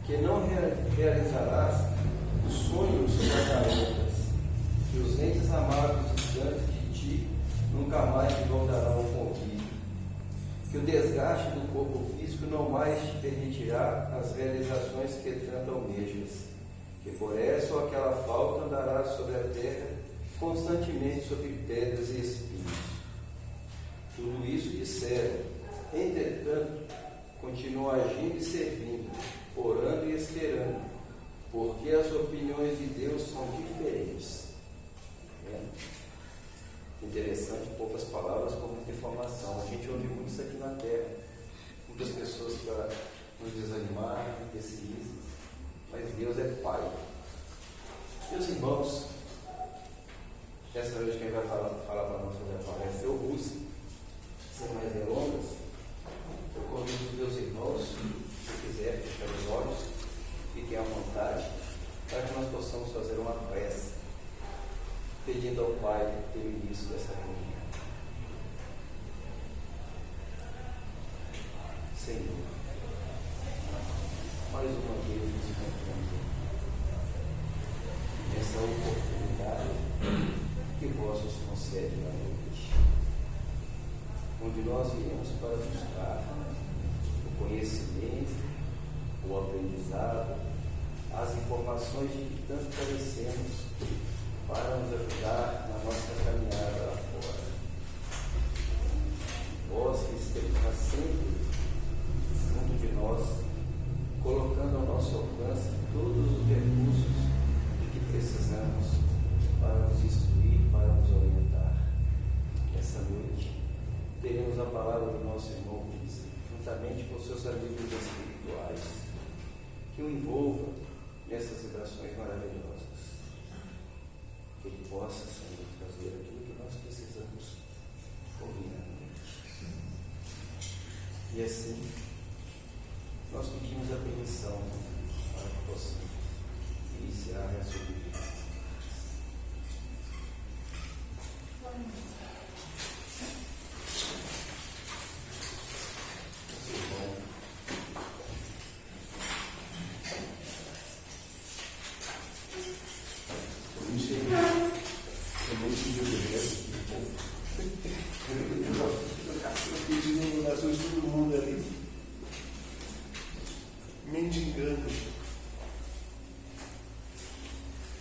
que não realizarás os sonhos das garotas, que os entes amados distantes de ti nunca mais te voltarão ao convívio, que o desgaste do corpo físico não mais te permitirá as realizações que tanto almejas, que por essa ou aquela falta andarás sobre a terra constantemente sobre pedras e espinhos. Tudo isso disseram, entretanto, continua agindo e servindo, orando e esperando, porque as opiniões de Deus são diferentes. Interessante, poucas palavras com muita informação. A gente ouve muito isso aqui na Terra, muitas pessoas para nos desanimar, pessimistas, mas Deus é Pai. Meus irmãos, essa noite quem vai falar para nós sobre a palestra é o Rússia. Sem mais delongas, eu convido os meus irmãos, se quiser, fechar os olhos, fiquem à vontade, para que nós possamos fazer uma prece, pedindo ao Pai ter o início dessa reunião. Senhor, mais uma vez nos encontramos nessa oportunidade que vós nos concede na noite, onde nós viemos para buscar o conhecimento, o aprendizado, as informações de que tanto carecemos para nos ajudar na nossa caminhada lá fora. Vós que estejais sempre junto de nós, colocando ao nosso alcance todos os recursos de que precisamos para nos instruir, para nos orientar. Essa noite teremos a palavra do nosso irmão Luiz, juntamente com seus amigos espirituais, que o envolvam nessas vibrações maravilhosas. Que Ele possa, Senhor, trazer aquilo que nós precisamos ouvir na noite. E assim, nós pedimos a permissão para que possamos iniciar a sua vida.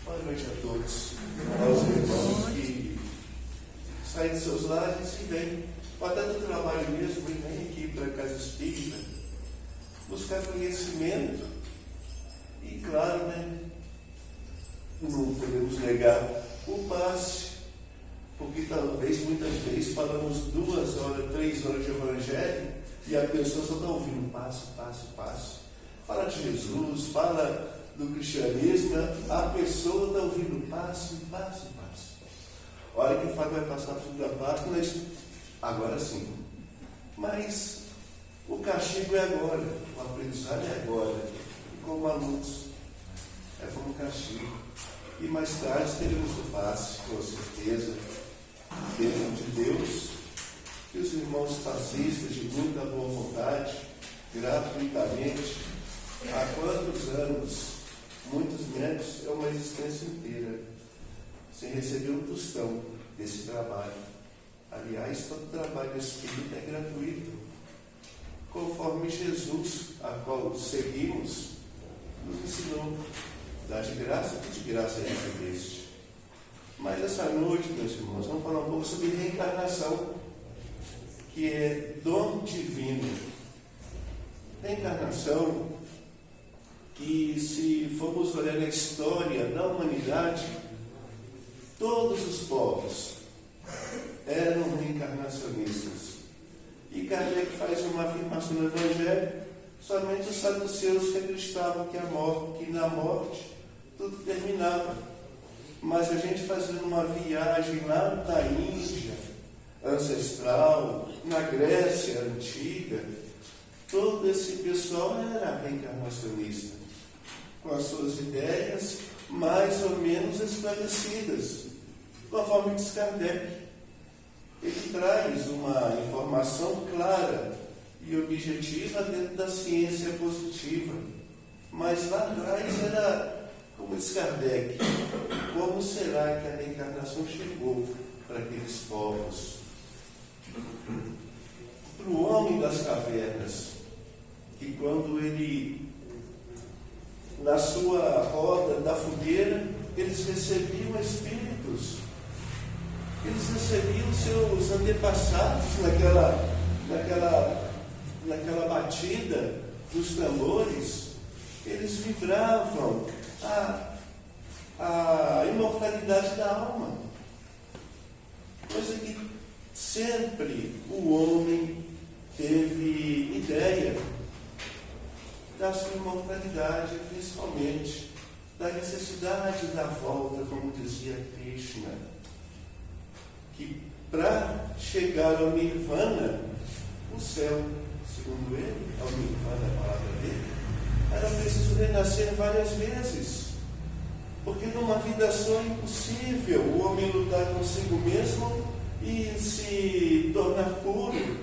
Boa noite a todos, aos irmãos que saem de seus lares e vêm, até do trabalho mesmo, e vêm aqui para a Casa Espírita, buscar conhecimento. E claro, não podemos negar o passe, porque talvez muitas vezes falamos 2 horas, 3 horas de Evangelho e a pessoa só está ouvindo passo. Fala de Jesus, fala do cristianismo, a pessoa está ouvindo passo. A hora que o Fábio vai passar por da página, agora sim. Mas o castigo é agora, o aprendizado é agora. E como alunos, é como castigo. E mais tarde teremos o passe, com certeza, dentro de Deus, que os irmãos passistas de muita boa vontade, gratuitamente, há quantos anos, muitos metros, é uma existência inteira, sem receber um tostão desse trabalho. Aliás, todo trabalho espírita é gratuito, conforme Jesus, a qual seguimos, nos ensinou. Dá de graça, que de graça recebeste. Mas essa noite, meus irmãos, vamos falar um pouco sobre reencarnação, que é dom divino. Reencarnação que, se formos olhar a história da humanidade, todos os povos eram reencarnacionistas. E Kardec faz uma afirmação no Evangelho: somente os saduceus que acreditavam que na morte tudo terminava. Mas a gente fazendo uma viagem lá na Índia ancestral, na Grécia antiga, todo esse pessoal era reencarnacionista, com as suas ideias mais ou menos esclarecidas, conforme diz Kardec. Ele traz uma informação clara e objetiva dentro da ciência positiva. Mas lá atrás era, como diz Kardec, como será que a reencarnação chegou para aqueles povos? Para o homem das cavernas, que quando ele, na sua roda da fogueira, eles recebiam espíritos, eles recebiam seus antepassados naquela batida dos tambores, eles vibravam a imortalidade da alma. Coisa que sempre o homem teve ideia da sua imortalidade, principalmente da necessidade da volta, como dizia Krishna, que para chegar ao Nirvana, o céu, segundo ele, ao Nirvana, a palavra dele, era preciso renascer várias vezes, porque numa vida só é impossível o homem lutar consigo mesmo e se tornar puro,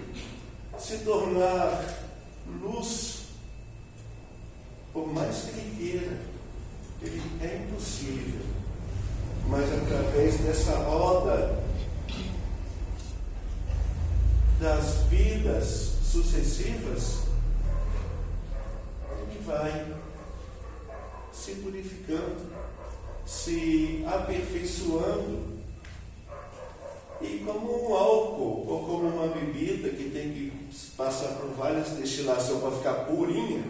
se tornar luz. Por mais que ele queira, ele é impossível. Mas através dessa roda das vidas sucessivas, ele vai se purificando, se aperfeiçoando. E como um álcool ou como uma bebida que tem que passar por várias destilações para ficar purinha,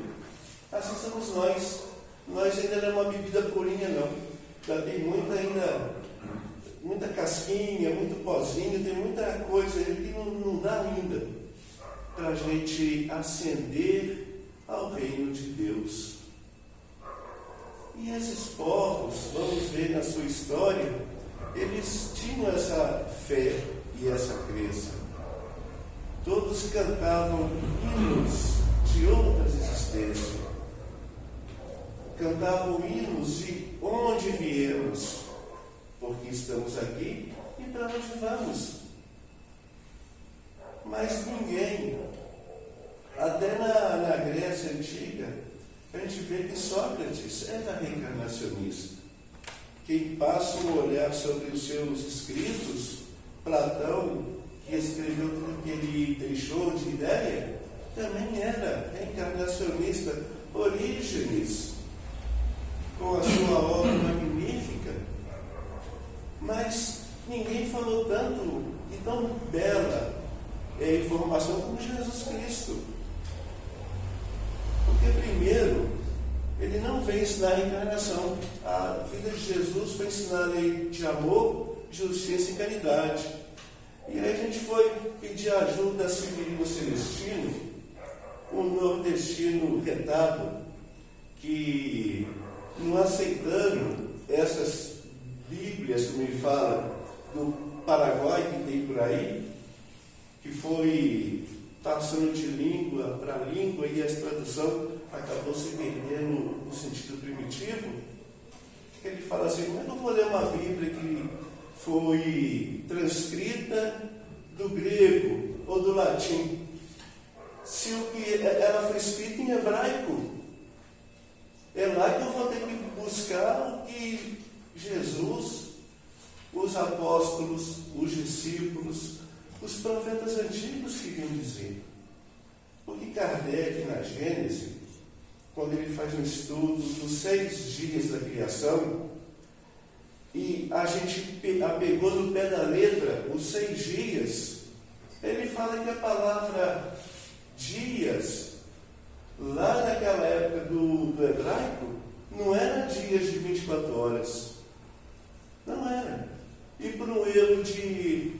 assim somos nós. Nós ainda não é uma bebida purinha, não. Já tem muita casquinha, muito pozinho, tem muita coisa aí que não dá ainda para a gente ascender ao reino de Deus. E esses povos, vamos ver na sua história, eles tinham essa fé e essa crença. Todos cantavam hinos de outras existências. Cantavam hinos de onde viemos, porque estamos aqui e para onde vamos. Mas ninguém, até na Grécia Antiga, a gente vê que Sócrates era reencarnacionista. Quem passa um olhar sobre os seus escritos, Platão, que escreveu tudo que ele deixou de ideia, também era reencarnacionista. Orígenes, com a sua obra magnífica, mas ninguém falou tanto e tão bela informação como Jesus Cristo. Porque primeiro, ele não veio ensinar a encarnação. A vida de Jesus foi ensinar a lei de amor, justiça e caridade. E aí a gente foi pedir ajuda a Severino Celestino, um nordestino retado, que não aceitando essas Bíblias, como ele fala, do Paraguai que tem por aí, que foi passando de língua para língua e a tradução acabou se perdendo no sentido primitivo, que ele fala assim: eu não vou ler uma Bíblia que foi transcrita do grego ou do latim, se o que ela foi escrita em hebraico. É lá que eu vou ter que buscar o que Jesus, os apóstolos, os discípulos, os profetas antigos queriam dizer. Porque Kardec, na Gênese, quando ele faz um estudo dos 6 dias da criação, e a gente apegou no pé da letra os 6 dias, ele fala que a palavra dias, lá naquela época do hebraico, não era dias de 24 horas. Não era. E por um erro de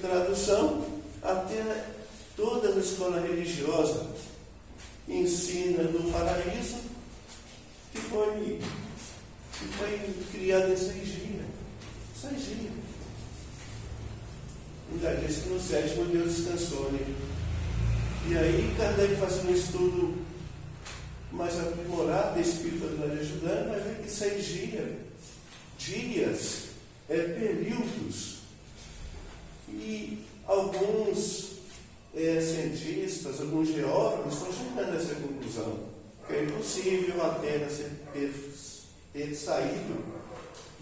tradução, até toda a escola religiosa ensina do paraíso que foi criado em 6 dias. 6 dias. Ainda disse que no 7º Deus descansou, né? E aí Kardec fazendo um estudo mais aprimorado, a espiritualidade ajudando, vai ver que 6 dias é períodos. E alguns cientistas, alguns geógrafos estão chegando a essa conclusão, que a é impossível a terra ter saído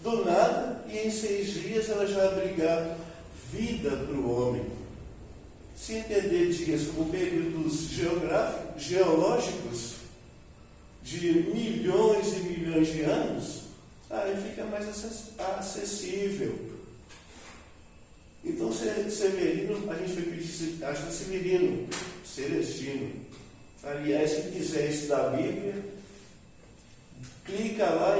do nada e em 6 dias ela já abrigar vida para o homem. Se entender dias como períodos geológicos de milhões e milhões de anos, aí fica mais acessível. Então, Severino, a gente vai pedir, acho que Severino, Celestino. Aliás, se quiser estudar a Bíblia, clica lá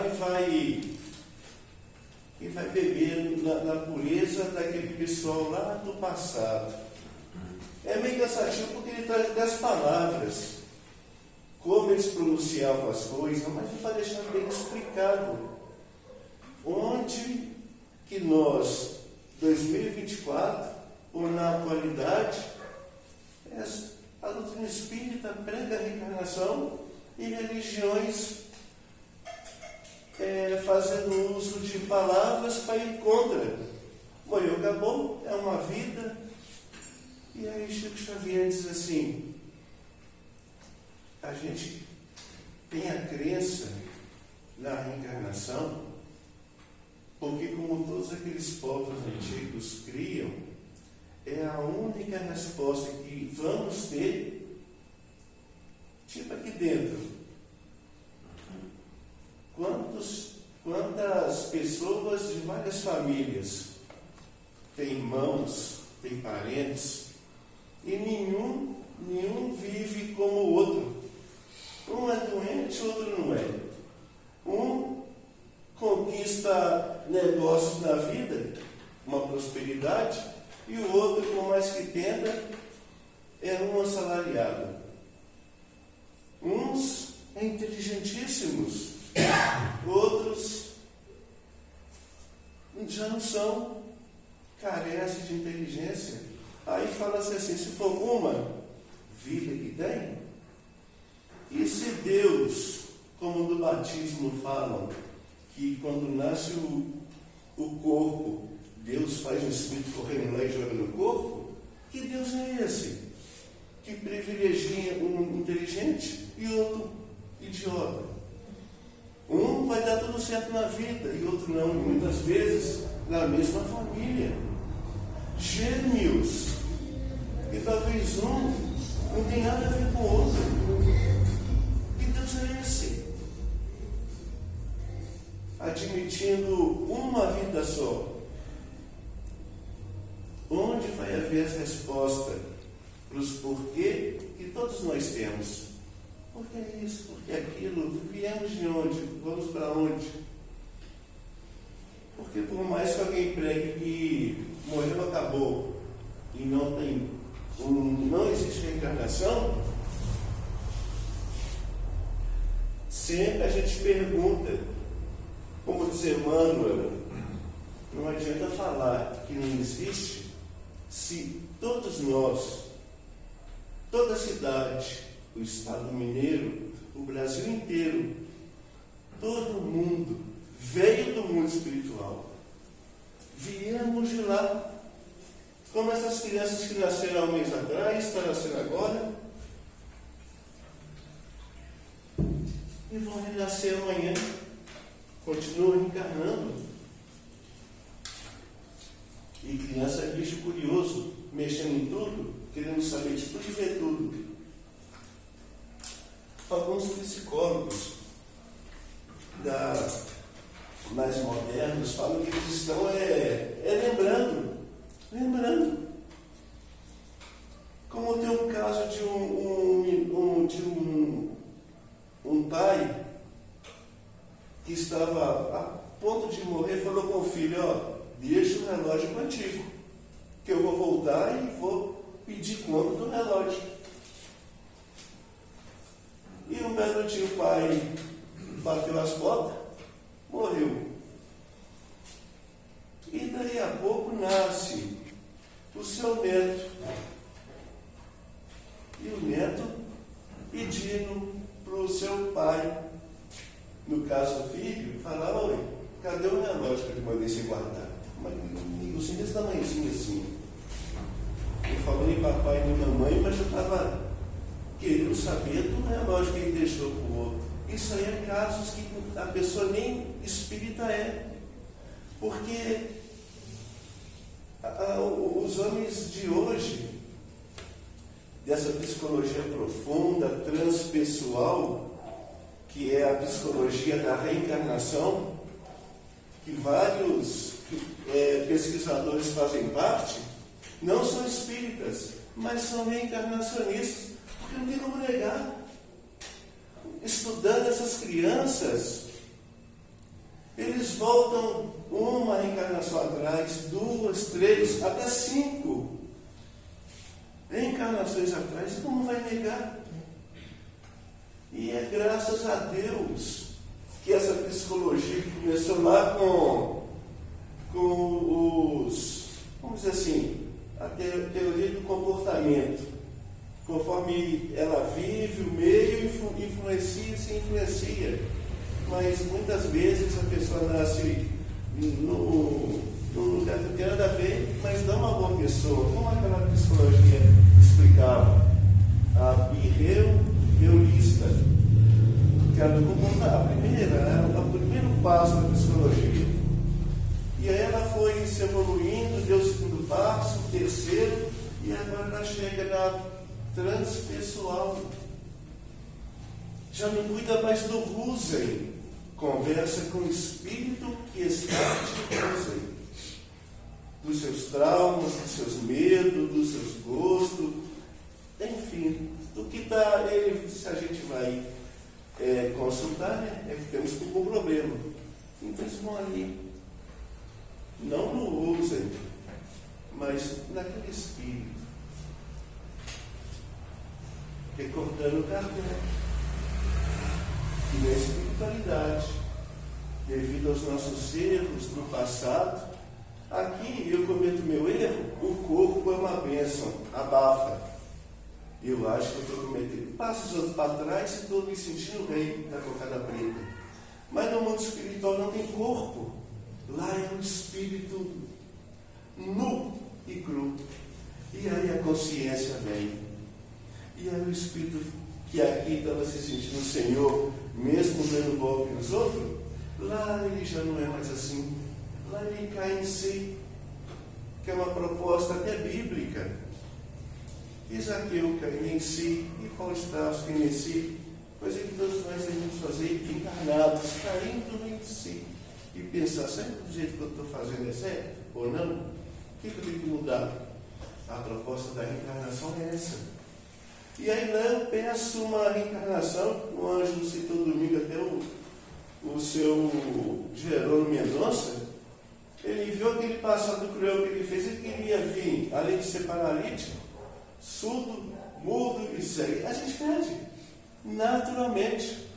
e vai beber na pureza daquele pessoal lá do passado. É meio cansativo porque ele traz 10 palavras, como eles pronunciavam as coisas, mas ele vai deixar bem explicado. Onde que nós, 2024, ou na atualidade, a doutrina espírita prega a reencarnação e religiões fazendo uso de palavras para ir contra. Morreu, acabou, é uma vida. E aí Chico Xavier diz assim: a gente tem a crença na reencarnação porque, como todos aqueles povos antigos criam, é a única resposta que vamos ter, tipo aqui dentro. Quantas pessoas de várias famílias têm irmãos, têm parentes, e nenhum vive como o outro. Um é doente, o outro não é. Um conquista negócios na vida, uma prosperidade, e o outro, por mais que tenta, é um assalariado. Uns inteligentíssimos, outros já não são, carecem de inteligência. Aí fala-se assim, se for uma vida que tem, e se Deus, como no batismo falam, que quando nasce o corpo, Deus faz o espírito correndo lá e joga no corpo, que Deus é esse? Que privilegia um inteligente e outro idiota. Um vai dar tudo certo na vida e outro não, muitas vezes na mesma família. Gêmeos. E talvez um não tem nada a ver com o outro. Que Deus é esse? Admitindo uma vida só. Onde vai haver a resposta para os porquê que todos nós temos? Por que isso? Por que aquilo? Viemos de onde? Vamos para onde? Porque por mais que alguém pregue que morreu, acabou, e não existe reencarnação, sempre a gente pergunta, como diz Emmanuel, não adianta falar que não existe se todos nós, toda a cidade, o Estado Mineiro, o Brasil inteiro, todo mundo veio do mundo espiritual. Viemos de lá. Como essas crianças que nasceram há um mês atrás, estão nascendo agora, e vão renascer amanhã, continuam reencarnando. E criança é bicho curioso, mexendo em tudo, querendo saber de tudo e ver tudo. Alguns psicólogos mais modernos falam que eles estão lembrando. Como tem o caso de um pai que estava a ponto de morrer, falou com o filho: deixa o relógio contigo, que eu vou voltar e vou pedir conta do relógio. E um belo dia o pai bateu as botas, morreu. E daí a pouco nasce o seu neto. E o neto pedindo para o seu pai, no caso o filho, falar: oi, cadê o relógio que eu te mandei você guardar? Mas o senhor desse tamanhozinho assim. Eu falei em papai e mamãe, mas eu estava querendo saber do relógio que ele deixou para o outro. isso aí é casos que a pessoa nem espírita é. Porque os homens de hoje, dessa psicologia profunda, transpessoal, que é a psicologia da reencarnação, que vários pesquisadores fazem parte, não são espíritas, mas são reencarnacionistas, porque não tem como negar. Estudando essas crianças, eles voltam uma reencarnação atrás, 2, 3, até 5 reencarnações atrás, e como vai negar? E é graças a Deus que essa psicologia que começou lá com os, vamos dizer assim, a teoria do comportamento, conforme ela vive, o meio influencia, se influencia. Mas muitas vezes a pessoa nasce num lugar que não tem nada a ver, mas não uma boa pessoa, como aquela psicologia explicava, a behaviorista, que era o primeiro passo da psicologia. E aí ela foi se evoluindo, deu o segundo passo, o terceiro, e agora ela chega na transpessoal. Já não cuida mais do Rusen, conversa com o espírito que está te Rusen, dos seus traumas, dos seus medos, dos seus gostos, enfim, do que está. Se a gente vai consultar, né, é que temos um problema. Então eles vão ali, não no Rusen, mas naquele espírito, recordando Kardec, que na espiritualidade, devido aos nossos erros do passado, aqui eu cometo meu erro, o corpo é uma bênção, abafa. Eu acho que eu estou cometendo. Passo os outros para trás e estou me sentindo rei da cocada preta. Mas no mundo espiritual não tem corpo. Lá é um espírito nu e cru. E aí a consciência vem. E aí o espírito que aqui estava se sentindo o Senhor, mesmo dando golpe nos outros, lá ele já não é mais assim. Lá ele cai em si, que é uma proposta até bíblica. E Zaqueu caiu em si, e Paulo de Tarso caiu em si, coisa que todos nós devemos fazer encarnados, caindo em si, e pensar, será que do jeito que eu estou fazendo é certo ou não? O que eu tenho que mudar? A proposta da reencarnação é essa. E aí lá eu peço uma reencarnação, o anjo citou domingo até o seu Jerônimo Mendonça, ele viu aquele passado cruel que ele fez, ele queria vir, além de ser paralítico, surdo, mudo e cego. A gente pede, naturalmente,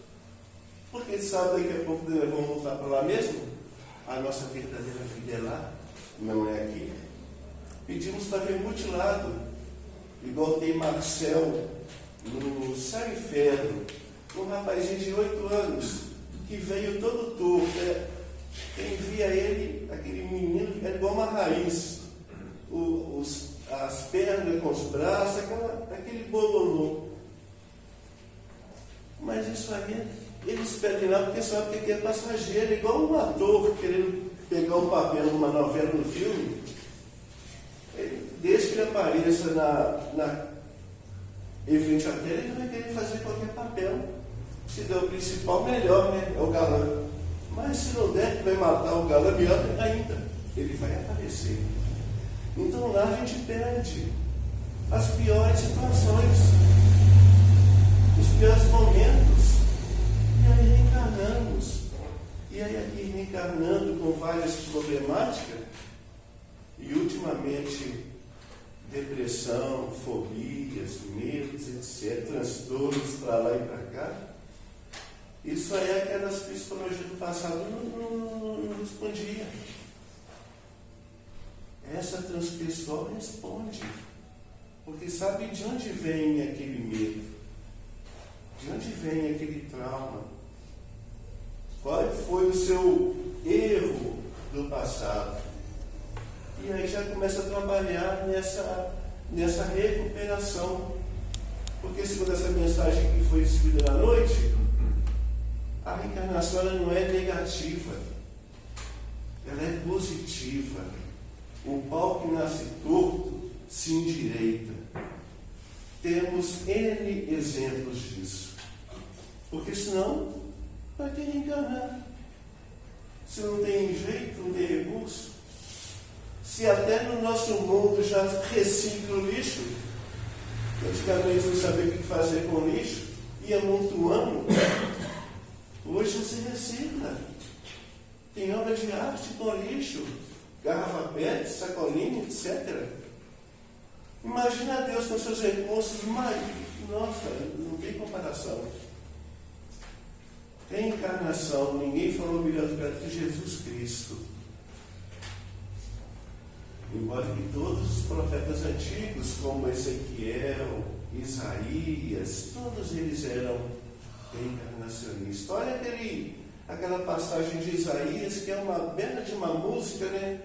porque sabe daqui a pouco vamos voltar para lá mesmo, a nossa verdadeira vida é lá, não é aqui. Pedimos para ver mutilado, igual tem Marcel no Céu e Inferno, um rapazinho de 8 anos, que veio todo torto. Quem via ele, aquele menino, era igual uma raiz, as pernas com os braços, aquele bololô. Mas isso aí, eles pedem lá porque sabem que é passageiro, igual um ator querendo pegar um papel numa novela, no filme. Desde que ele apareça em frente à tela, ele vai querer fazer qualquer papel. Se der o principal, melhor, né? É o galã. Mas se não der, que vai matar o galã, melhor ainda. Ele vai aparecer. Então lá a gente perde as piores situações, os piores momentos. E aí reencarnamos. E aí aqui reencarnando com várias problemáticas, e ultimamente depressão, fobias, medos, etc., transtornos para lá e para cá. Isso aí é aquelas psicologias do passado não respondia. Essa transpessoal responde, porque sabe de onde vem aquele medo, de onde vem aquele trauma, qual foi o seu erro do passado. E aí já começa a trabalhar nessa recuperação. Porque segundo essa mensagem que foi distribuída na noite, reencarnação ela não é negativa, ela é positiva. O pau que nasce torto se endireita. Temos N exemplos disso. Porque senão vai ter que enganar. Se não tem jeito, não tem recurso. Se até no nosso mundo já recicla o lixo, antigamente não sabia o que fazer com o lixo, ia amontoando, hoje você recicla. Tem obra de arte com lixo, garrafa PET, sacolinha, etc. Imagina Deus com seus recursos, mas, nossa, não tem comparação. Reencarnação, ninguém falou melhor do que Jesus Cristo. Embora que todos os profetas antigos, como Ezequiel, Isaías, todos eles eram reencarnacionistas. Olha aquela passagem de Isaías, que é uma bela de uma música, né?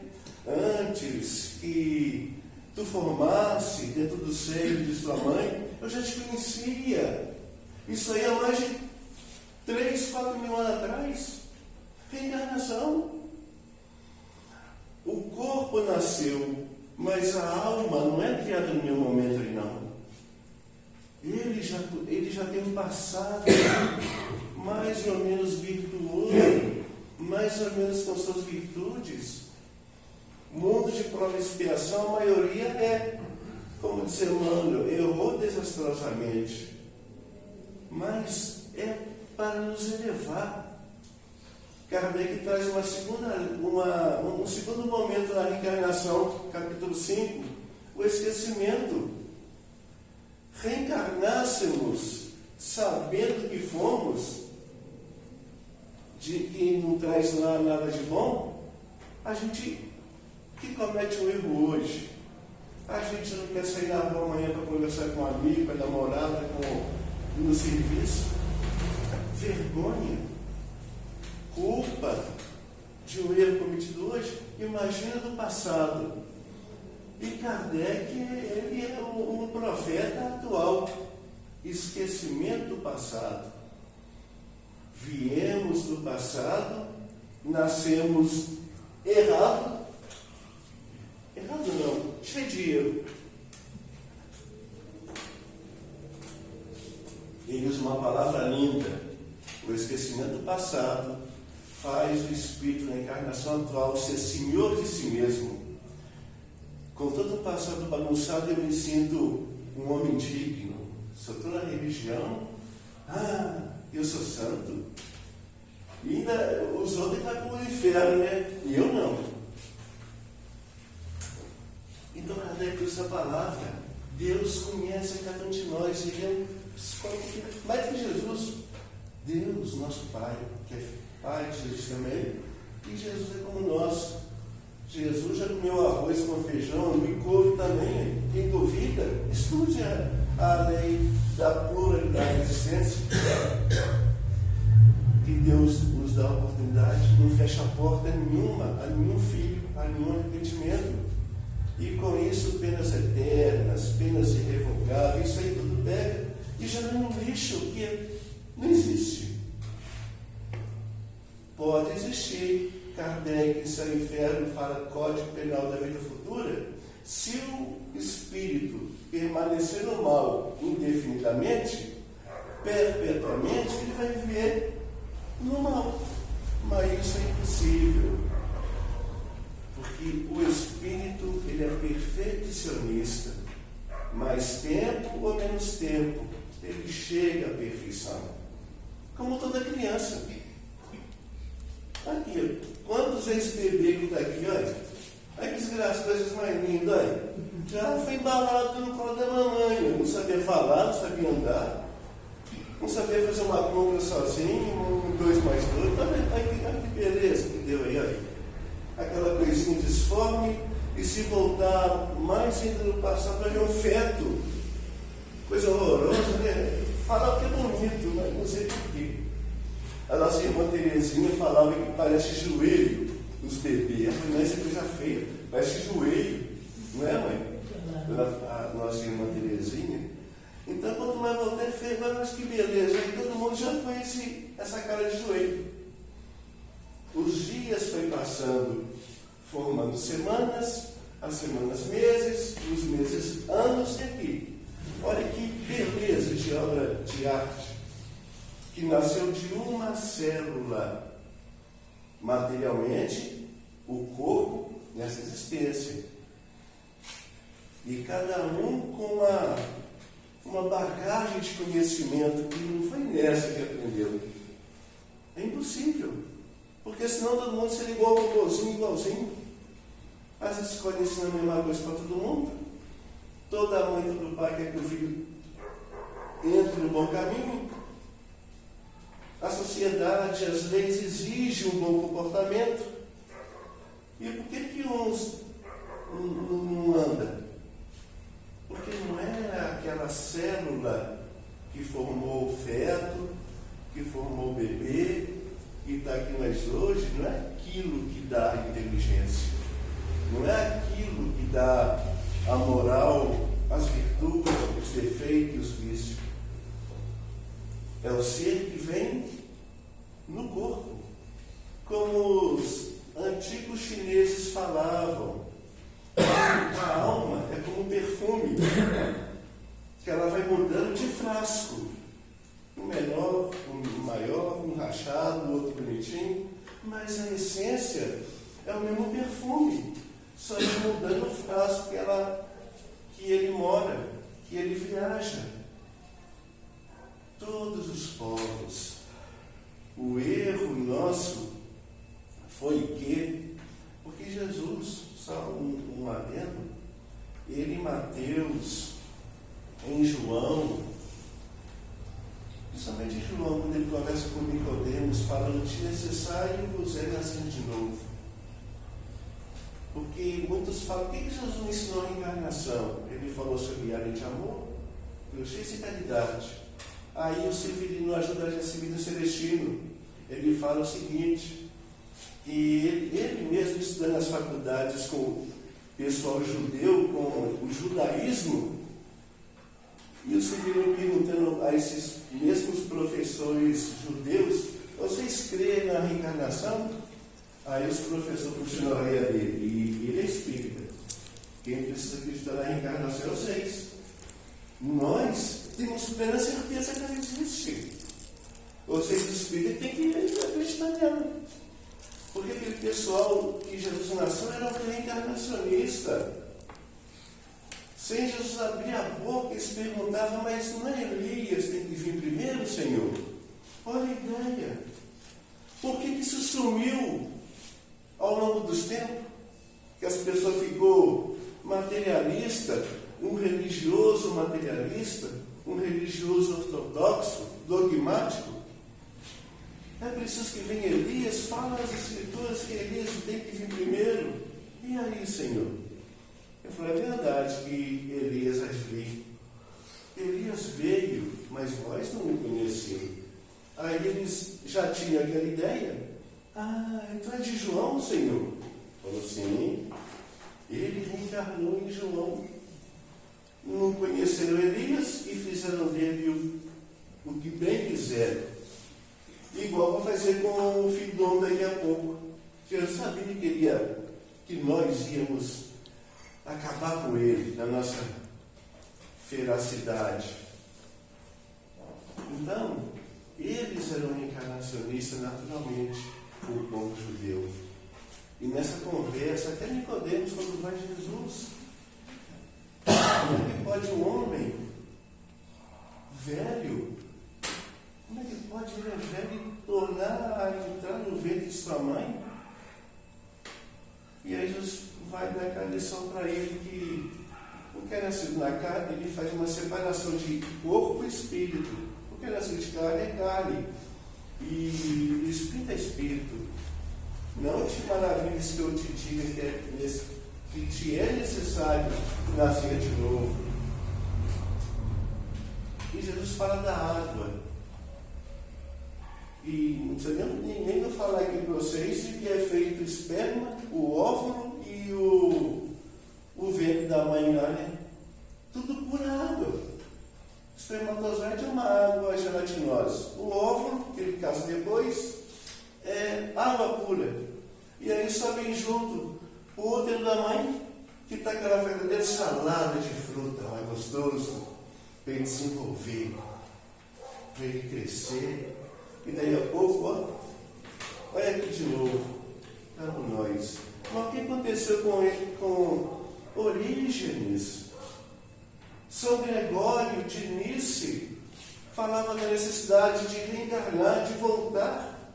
Antes que tu formasse dentro do seio de sua mãe, eu já te conhecia. Isso aí há mais de 3, 4 mil anos atrás. Reencarnação. O corpo nasceu, mas a alma não é criada no mesmo momento aí, não. Ele já tem um passado mais ou menos virtuoso, mais ou menos com suas virtudes. Mundo de prova e expiação, a maioria é, como diz Emmanuel, errou desastrosamente. Mas é para nos elevar. Kardec traz um segundo momento na reencarnação, capítulo 5, o esquecimento. Reencarnássemos sabendo que fomos, de que não traz lá nada de bom, a gente que comete um erro hoje. A gente não quer sair na rua amanhã para conversar com um amigo, com a namorada, no serviço. Vergonha, culpa de um erro cometido hoje. Imagina do passado. E Kardec, ele é um profeta atual. Esquecimento do passado. Viemos do passado, nascemos errado. Errado não, cheio de erro. Ele usa uma palavra linda. O esquecimento do passado faz o espírito na encarnação atual ser senhor de si mesmo. Com todo o passado bagunçado, eu me sinto um homem digno. Se eu estou na religião, eu sou santo. E ainda os outros vão para o inferno, né? E eu não. Então, Kardec usa a palavra. Deus conhece cada um de nós. Ele é mais que Jesus. Deus, nosso Pai, que é Pai de Jesus também. E Jesus é como nós. Jesus já comeu arroz com feijão, e couve também. Quem duvida, estude a lei da pluralidade da existência. Que Deus nos dá a oportunidade, não fecha a porta nenhuma, a nenhum filho, a nenhum arrependimento. E com isso, penas eternas, penas irrevogáveis, isso aí tudo pega e joga no lixo, que não existe. Pode existir. Kardec, em seu inferno, fala Código Penal da Vida Futura. Se o espírito permanecer no mal indefinidamente, perpetuamente, ele vai viver no mal. Mas isso é impossível. Porque o espírito, ele é perfeccionista. Mais tempo ou menos tempo, ele chega à perfeição. Como toda criança. Aqui, quantos ex-bebê que está aqui, olha? Olha que desgraça, coisas mais lindas, olha. Já foi embalado no colo da mamãe, não sabia falar, não sabia andar, não sabia fazer uma compra sozinho, 2 mais 2. Olha que beleza que deu aí, olha. Aquela coisinha disforme, e se voltar mais ainda no passado, vai ver um feto. Coisa horrorosa, né? Falar que é bonito, mas não sei porquê. A nossa irmã Terezinha falava que parece joelho dos bebês. Mas isso é coisa feia, parece joelho, não é, mãe? A nossa irmã Terezinha. Então, quanto mais voltar é feio, mas que beleza. Aí todo mundo já conhece essa cara de joelho. os dias foi passando, formando semanas, as semanas meses, os meses anos, e aqui. Olha que beleza de obra de arte, que nasceu de uma célula, materialmente, o corpo nessa existência. E cada um com uma bagagem de conhecimento que não foi nessa que aprendeu. É impossível, porque senão todo mundo seria igual ao robôzinho, igualzinho. As escolas ensinam a mesma coisa para todo mundo. Toda mãe, todo pai quer que o filho entre no bom caminho. A sociedade, as leis exigem um bom comportamento. E por que uns não andam? Porque não é aquela célula que formou o feto, que formou o bebê, que está aqui nós hoje, não é aquilo que dá a inteligência, não é aquilo que dá a moral, as virtudes, os defeitos e os vícios. É o ser que vem no corpo, como os antigos chineses falavam. A alma é como um perfume, que ela vai mudando de frasco. Um menor, um maior, um rachado, outro bonitinho. Mas a essência é o mesmo perfume, só vai mudando o frasco que ele mora, que ele viaja. Todos os povos. O erro nosso foi porque Jesus, só um adendo, ele em Mateus, em João, principalmente em João, quando ele conversa com Nicodemos, falando que necessário vos é nascer de novo. Porque muitos falam, por que Jesus não ensinou a reencarnação? Ele falou sobre a lei de amor, justiça e caridade. Aí o Severino ajuda a Severino Celestino. Ele fala o seguinte, que ele mesmo estudando nas faculdades com o pessoal judeu, com o judaísmo, e o Severino perguntando a esses mesmos professores judeus, vocês creem na reencarnação? Aí os professores continuam a rir dele, e ele é espírita. Quem precisa acreditar na reencarnação é vocês. Nós temos plena certeza que ela existe. Vocês espíritas têm que acreditar nela. Porque aquele pessoal que Jesus nasceu era um reencarnacionista. Sem Jesus abrir a boca, eles perguntavam, mas não é Elias que tem que vir primeiro, Senhor? Olha a ideia. Por que isso sumiu ao longo dos tempos? Que as pessoas ficou materialista, um religioso materialista, um religioso ortodoxo, dogmático. É preciso que venha Elias, fala as escrituras que Elias tem que vir primeiro. E aí, Senhor? Eu falei, é verdade que Elias vai vir. Elias veio, mas vós não me conheciam. Aí eles já tinham aquela ideia. Ah, então é de João, Senhor? Falou, sim. Ele reencarnou em João. Não conheceram Elias e fizeram dele o que bem quiseram. Igual vou fazer com o filho do homem daqui a pouco. Jesus sabia que queria que nós íamos acabar com ele, na nossa feracidade. Então, eles eram reencarnacionistas naturalmente, o povo judeu. E nessa conversa, até Nicodemos, quando vai Jesus, como é que pode um homem velho, como é que pode ele velho tornar a entrar no ventre de sua mãe? E aí Jesus vai dar aquela lição para ele que o que é nascido na carne, ele faz uma separação de corpo e espírito. O que é nascido de carne é carne. E o espírito é espírito. Não te maravilhes que eu te diga que te é necessário nascer de novo. E Jesus fala da água. E não precisa nem eu falar aqui para vocês de que é feito o esperma, o óvulo e o ventre da mãe, né? Tudo por água. O espermatozoide é uma água gelatinosa. O óvulo, que ele casa depois, é água pura. E aí sobem junto o útero da mãe, que está aquela verdadeira salada de fruta, ó, é gostoso, para ele desenvolver, para ele crescer. E daí a pouco, ó, olha aqui de novo, estamos nós. Mas o que aconteceu com ele, com Orígenes? São Gregório de Nice falava da necessidade de reencarnar, de voltar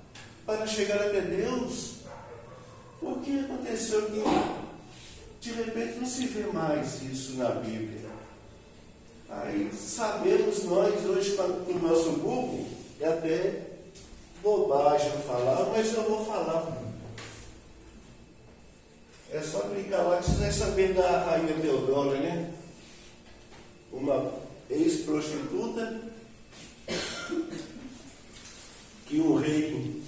para chegar até Deus. O que aconteceu que de repente não se vê mais isso na Bíblia? Aí sabemos nós hoje com o nosso Google, é até bobagem falar, mas eu vou falar. É só clicar lá que você vai saber da Rainha Teodora, né? Uma ex-prostituta que um rei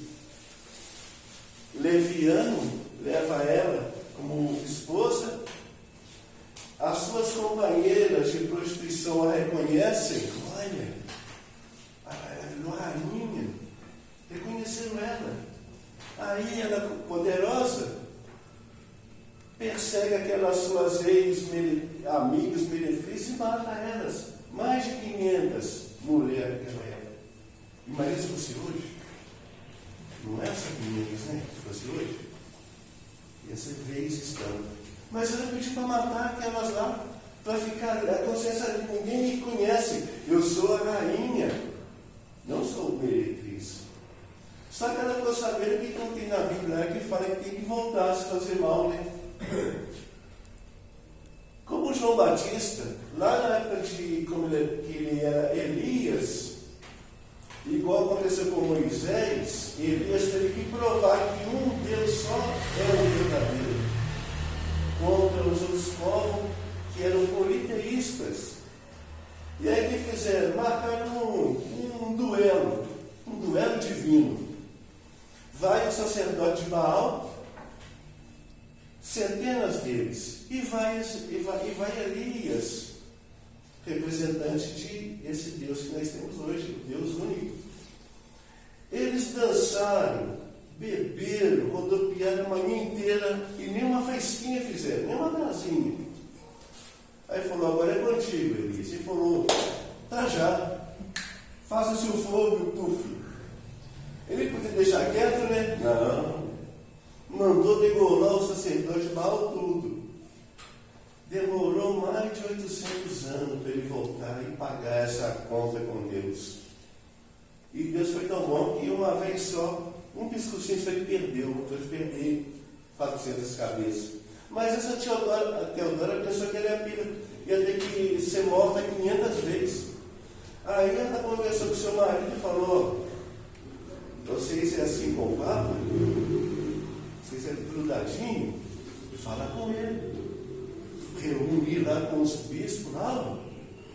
leviano leva ela como esposa. As suas companheiras de prostituição a reconhecem. Olha, ela virou rainha. Reconheceram ela. Aí ela, poderosa, persegue aquelas suas ex-amigas meretrizes e mata elas. Mais de 500 mulheres naquela época. Imagina se fosse hoje. Não é só 500, né? Se fosse hoje, ia ser vezes tanto. Mas ela pediu para matar aquelas lá, para ficar a consciência de ninguém me conhece. Eu sou a rainha, não sou meretriz. Só que ela ficou sabendo que não tem na Bíblia que fala que tem que voltar a se fazer mal, né? Como João Batista, lá na época de como que ele era Elias, igual aconteceu com Moisés, Elias teve que provar que um Deus só é o verdadeiro, contra os outros povos que eram politeístas. E aí o que fizeram? Marcaram um duelo divino. Vai o sacerdote de Baal, centenas deles, e vai Elias, representante de esse Deus que nós temos hoje, o Deus único. Eles dançaram, beberam, rodopiaram a manhã inteira e nem uma faísquinha fizeram, nem uma dancinha. Aí falou, agora é contigo, Elias. E falou, tá já, faça-se o fogo, tufe. Ele podia deixar quieto, né? Não. Mandou degolar o sacerdote de Baal tudo. Demorou mais de 800 anos para ele voltar e pagar essa conta com Deus. E Deus foi tão bom que uma vez só, um piscocinho só ele perdeu. Ele perdeu 400 cabeças. Mas essa Teodora pensou que ela ia ter que ser morta 500 vezes. Aí ela conversou com seu marido e falou, vocês é assim com o Papa? Vocês é grudadinho? Fala com ele. Reunir lá com os bispos lá.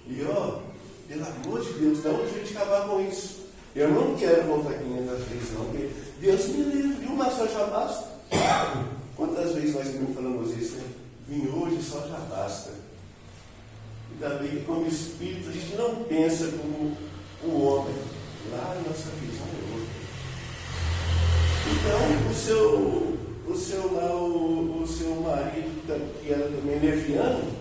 E ó, pelo amor de Deus, dá um jeito de acabar com isso. Eu não quero voltar 500 vezes não, porque Deus me livre. E uma só já basta. Quantas vezes nós não falamos isso, né? Vim hoje só já basta. Ainda bem que como espírito a gente não pensa como o homem. Lá a nossa visão é outra. Então, o seu marido, que era também leviano,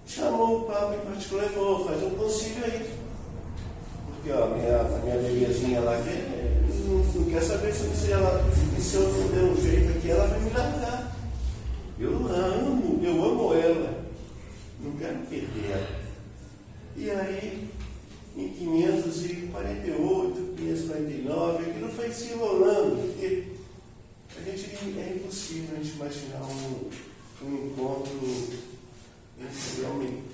chamou o Papa em particular e falou, faz um concílio aí. Porque ó, a minha leviazinha lá não quer saber se eu não der um jeito aqui, ela vai me largar. Eu amo ela. Não quero perder ela. E aí, em 548, 549, aquilo foi se enrolando, porque é impossível a gente imaginar um encontro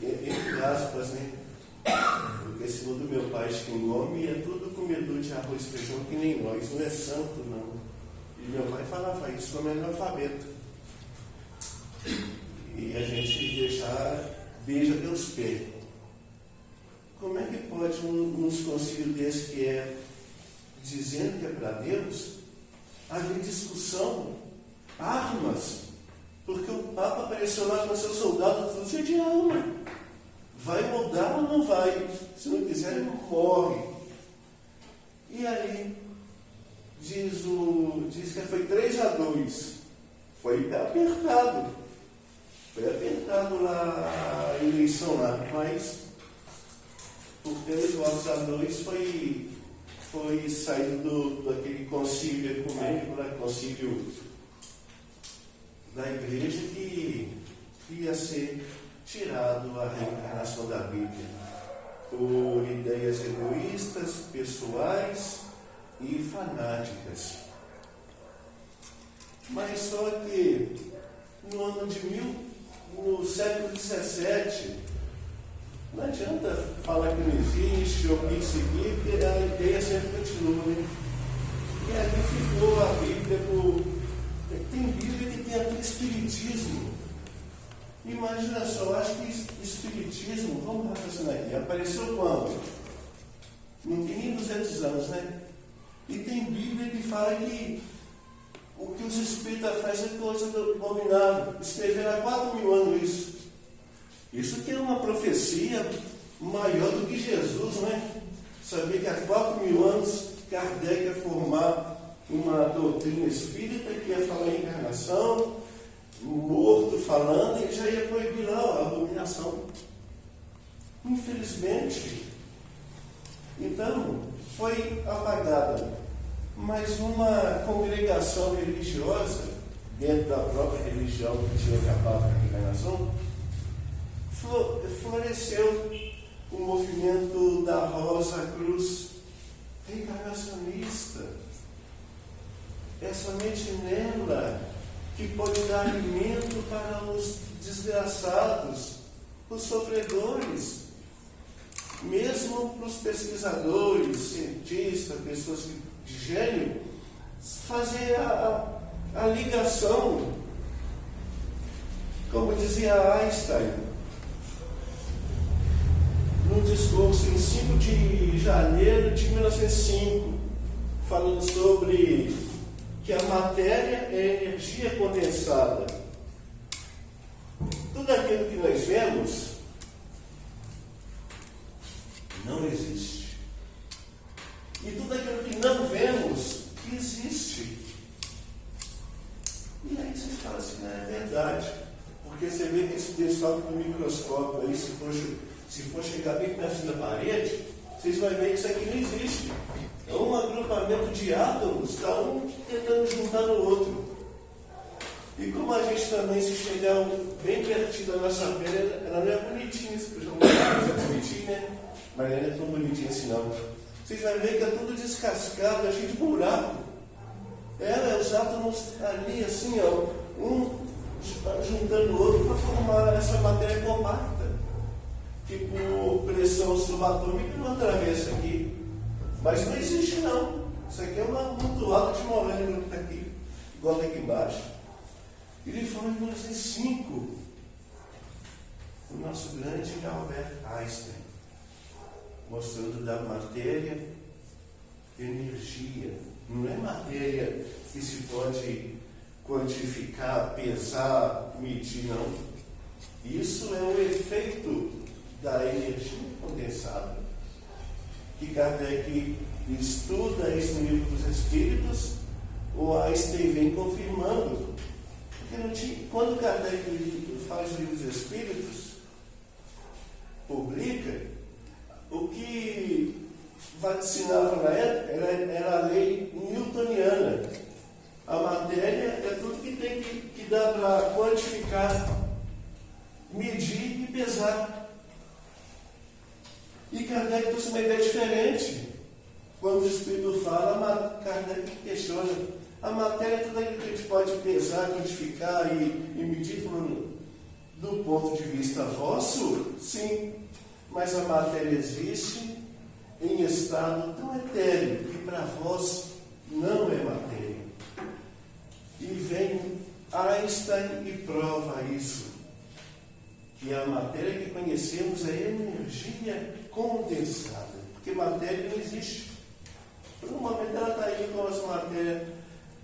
entre aspas, né? Porque segundo meu pai Xingome, é tudo comedor de arroz e feijão que nem nós, não é santo não. E meu pai falava isso como analfabeto. E a gente beija Deus pés. Como é que pode uns concílios desse que é dizendo que é para Deus, haver discussão, armas, porque o Papa apareceu lá com seus soldados tudo cheio de arma. Vai mudar ou não vai? Se não quiser, ele morre. E aí, diz que foi 3-2. Foi apertado. Foi apertado lá a eleição lá, mas por 3-2 foi saído daquele concílio ecumênico, concílio da igreja, que ia ser tirado a reencarnação da Bíblia por ideias egoístas, pessoais e fanáticas. Mas só que no século XVII, não adianta falar que não existe ou que seguir, porque a ideia sempre continua, né? E ali ficou a Bíblia. Tem Bíblia que tem até Espiritismo. Imagina só, acho que Espiritismo, vamos raciocinar aqui, apareceu quando? Não tem nem 200 anos, né? E tem Bíblia que fala que o que os espíritas fazem é coisa abominável. Escreveram há 4.000 anos isso. Isso que é uma profecia maior do que Jesus, né? Saber que há 4.000 anos Kardec ia formar uma doutrina espírita que ia falar em encarnação, morto falando, e já ia proibir lá a abominação. Infelizmente. Então, foi apagada. Mas uma congregação religiosa, dentro da própria religião que tinha acabado com a encarnação, floresceu o movimento da Rosa Cruz reencarnacionista. É somente nela que pode dar alimento para os desgraçados, os sofredores, mesmo para os pesquisadores, cientistas, pessoas de gênio, fazer a ligação, como dizia Einstein, num discurso em 5 de janeiro de 1905, falando sobre que a matéria é energia condensada. Tudo aquilo que nós vemos não existe. E tudo aquilo que não vemos existe. E aí você fala assim, não é verdade. Porque você vê que esse pessoal com o microscópio aí, se for chegar bem perto da parede, vocês vão ver que isso aqui não existe. É um agrupamento de átomos, está um tentando juntar no outro. E como a gente também, se chegar bem pertinho da nossa pele, ela não é bonitinha, eu já é bonitinha, né? Mas ela não é tão bonitinha assim não. Vocês vão ver que é tudo descascado, é cheio de buraco. Os átomos ali, assim, ó, um juntando o outro para formar essa matéria compacta, que por pressão subatômica não atravessa aqui. Mas não existe não. Isso aqui é um amontoado de molêculas que está aqui, igual está aqui embaixo. Ele falou em 1905, o nosso grande Albert Einstein, mostrando da matéria energia. Não é matéria que se pode quantificar, pesar, medir, não. Isso é o efeito da energia condensada, que Kardec estuda isso no Livro dos Espíritos, o Einstein vem confirmando. Porque quando Kardec faz o Livro dos Espíritos, publica, o que vaticinava na época era a lei newtoniana. A matéria é tudo que tem que dá para quantificar, medir e pesar. E Kardec trouxe uma ideia diferente. Quando o Espírito fala, Kardec questiona. A matéria é tudo aquilo que a gente pode pesar, quantificar e medir, falando, do ponto de vista vosso, sim. Mas a matéria existe em estado tão etéreo que para vós não é matéria. E vem Einstein e prova isso, que a matéria que conhecemos é energia condensada, porque matéria não existe. Por um momento ela está aí com as matérias,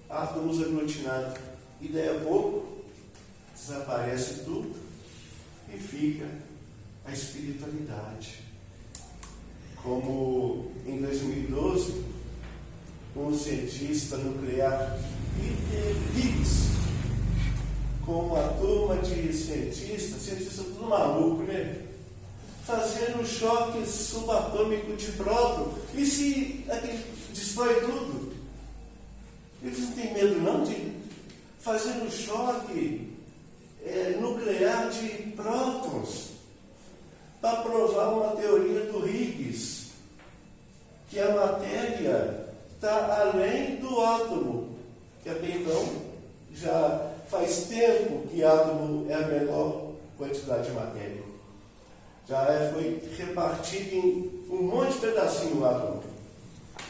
átomos aglutinados, e daí a pouco desaparece tudo e fica a espiritualidade. Como em 2012, um como cientista nuclear, e Higgs, com uma turma de cientistas tudo maluco, né? Fazendo choque subatômico de próton. E se destrói tudo? Eles não têm medo não de fazer choque nuclear de prótons para provar uma teoria do Higgs, que a matéria está além do átomo, que até então já faz tempo que átomo é a menor quantidade de matéria. Já foi repartido em um monte de pedacinho o átomo.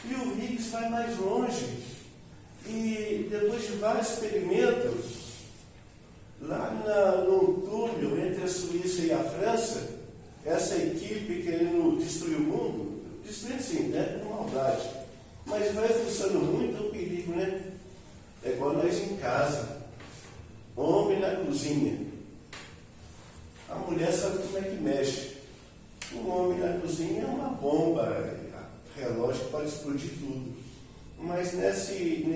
E o Higgs vai mais longe. E depois de vários experimentos, lá num túnel entre a Suíça e a França, essa equipe querendo destruir o mundo, destruir sim, né? Com maldade. Mas vai funcionando muito o perigo, né? É igual nós em casa. Homem na cozinha. A mulher sabe como é que mexe. Um homem na cozinha é uma bomba, relógio que pode explodir tudo. Mas nesse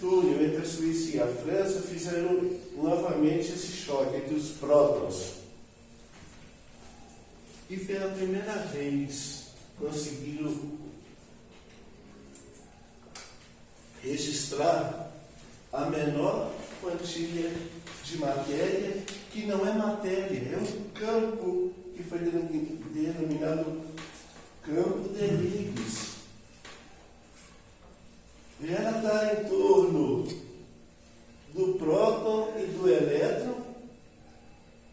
túnel entre a Suíça e a França, fizeram novamente esse choque entre os prótons. E pela primeira vez conseguiram registrar a menor quantia de matéria, que não é matéria, é um campo que foi denominado campo de Higgs. E ela está em torno do próton e do elétron,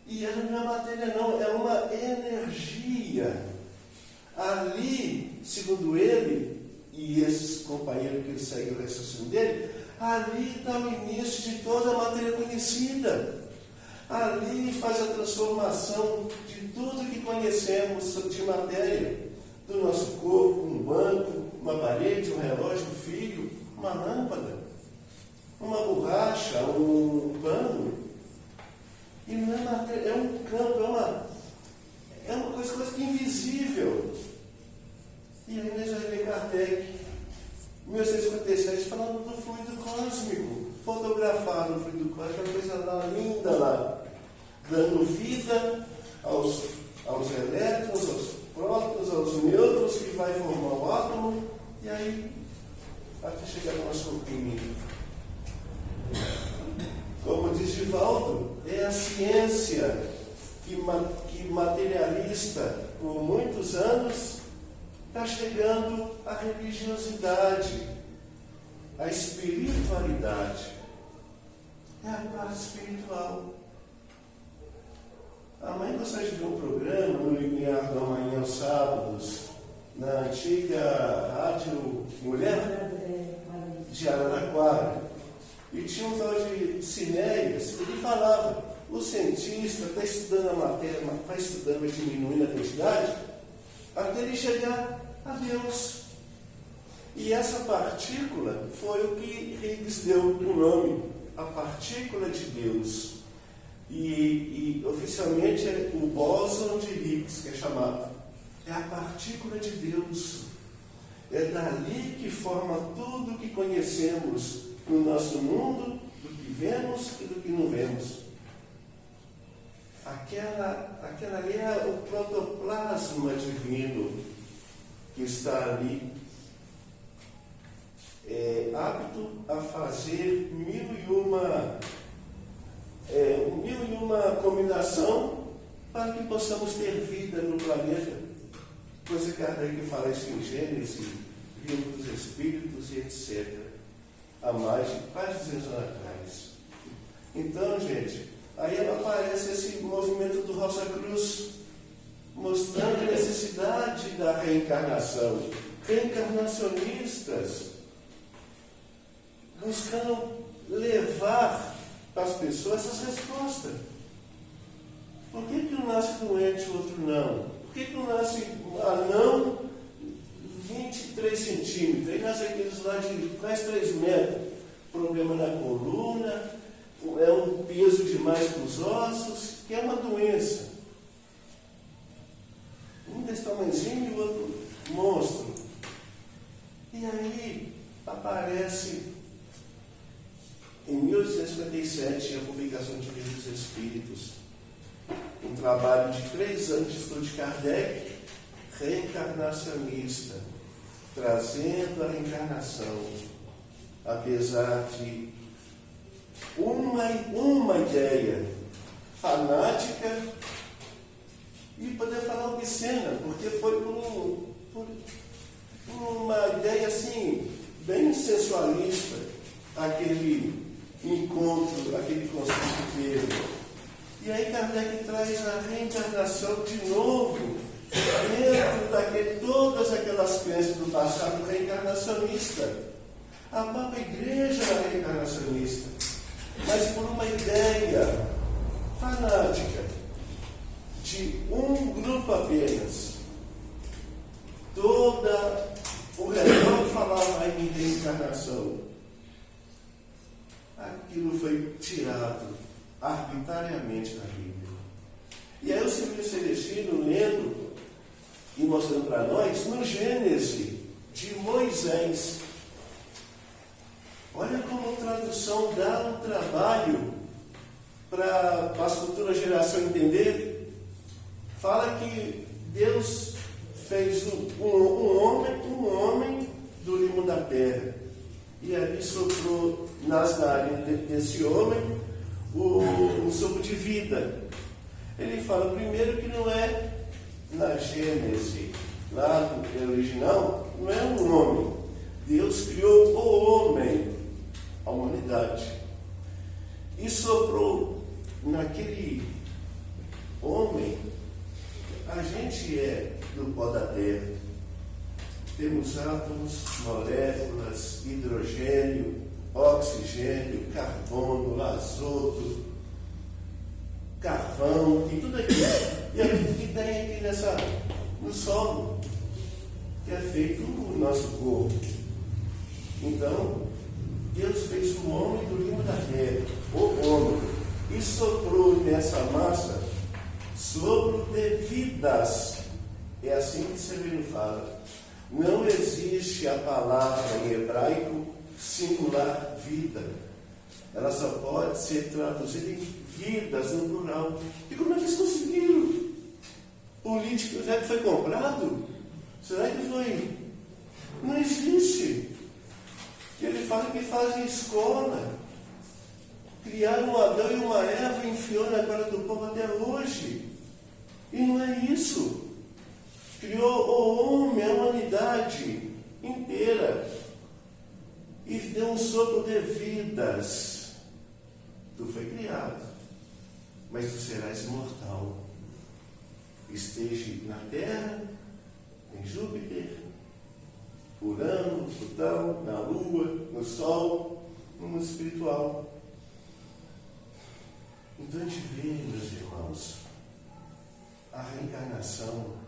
e ela não é matéria não, é uma energia. Ali, segundo ele, e esses companheiros que seguem o raciocínio dele, ali está o início de toda a matéria conhecida. Ali faz a transformação de tudo que conhecemos de matéria, do nosso corpo, um banco, uma parede, um relógio, um fio, uma lâmpada, uma borracha, um pano. E não é matéria, é um campo, é uma coisa quase que invisível. E aí nós vamos ver Kardec, em 1957, falando do fluido cósmico, fotografaram o fluido cósmico, aquela coisa lá linda lá, dando vida aos elétrons, aos prótons, aos nêutrons, que vai formar o átomo, e aí até chegar no nosso corpinho. Como diz Divaldo, é a ciência que materialista por muitos anos está chegando à religiosidade, à espiritualidade. É a parte espiritual. A mãe gostaria de ver um programa no Limiar da Manhã aos sábados, na antiga Rádio Mulher de Araraquara. E tinha um tal de Cinéias, ele falava, o cientista está estudando a matéria, vai estudando, vai diminuindo a quantidade, até ele chegar a Deus. E essa partícula foi o que Higgs deu o nome, a partícula de Deus. E oficialmente é o bóson de Higgs, que é chamado. É a partícula de Deus. É dali que forma tudo o que conhecemos no nosso mundo, do que vemos e do que não vemos. Aquela ali é o protoplasma divino que está ali, apto a fazer mil e uma combinação para que possamos ter vida no planeta. Coisa que Kardec fala isso em Gênesis, livro dos Espíritos e etc. Há mais de quase 200 anos atrás. Então, gente, aí aparece esse movimento do Rosa Cruz, mostrando a necessidade da reencarnação. Reencarnacionistas, buscando levar para as pessoas essas respostas. Por que um nasce doente e o outro não? Por que um nasce anão 23 centímetros? Aí nasce aqueles lá de quase 3 metros. Problema na coluna, é um peso demais para os ossos, que é uma doença. Um desse tamanhozinho e o outro monstro. aparece em 1857 a publicação de Livro dos Espíritos, um trabalho de 3 anos de estudo de Kardec, reencarnacionista, trazendo a reencarnação, apesar de uma ideia fanática e poder falar obscena, porque foi por uma ideia assim, bem sensualista, aquele encontro, aquele conceito dele. E aí Kardec traz a reencarnação de novo, dentro de todas aquelas crenças do passado reencarnacionista. A própria igreja era reencarnacionista, mas por uma ideia fanática de um grupo apenas. Toda o redor falava em reencarnação. Aquilo foi tirado arbitrariamente da Bíblia. E aí o Silvio Celestino, lendo e mostrando para nós, no Gênesis de Moisés, olha como a tradução dá um trabalho para as futuras gerações entender. Fala que Deus fez um homem do limo da terra, e ali soprou nas narinas desse homem um sopro de vida. Ele fala primeiro que não é na Gênesis, lá no original, não é um homem. Deus criou o homem, a humanidade, e soprou naquele homem. A gente é do pó da terra. Temos átomos, moléculas, hidrogênio, oxigênio, carbono, azoto, carvão, tem tudo aqui. E é tudo que tem aqui no solo, que é feito o nosso corpo. Então, Deus fez o homem do limo da terra, o homem, e soprou nessa massa sopro de vidas. É assim que Severino fala. Não existe a palavra em hebraico singular vida. Ela só pode ser traduzida em vidas no plural. E como é que eles conseguiram? Político, será que foi comprado? Será que foi? Não existe. Ele fala que fazem escola. Criaram um Adão e uma Eva e enfiou na cara do povo até hoje. E não é isso. Criou o homem, a humanidade inteira, e deu um sopro de vidas. Tu foi criado, mas tu serás imortal. Esteja na terra, em Júpiter, Urano, Plutão, na Lua, no Sol, no mundo espiritual. Então a gente vê, meus irmãos, a reencarnação,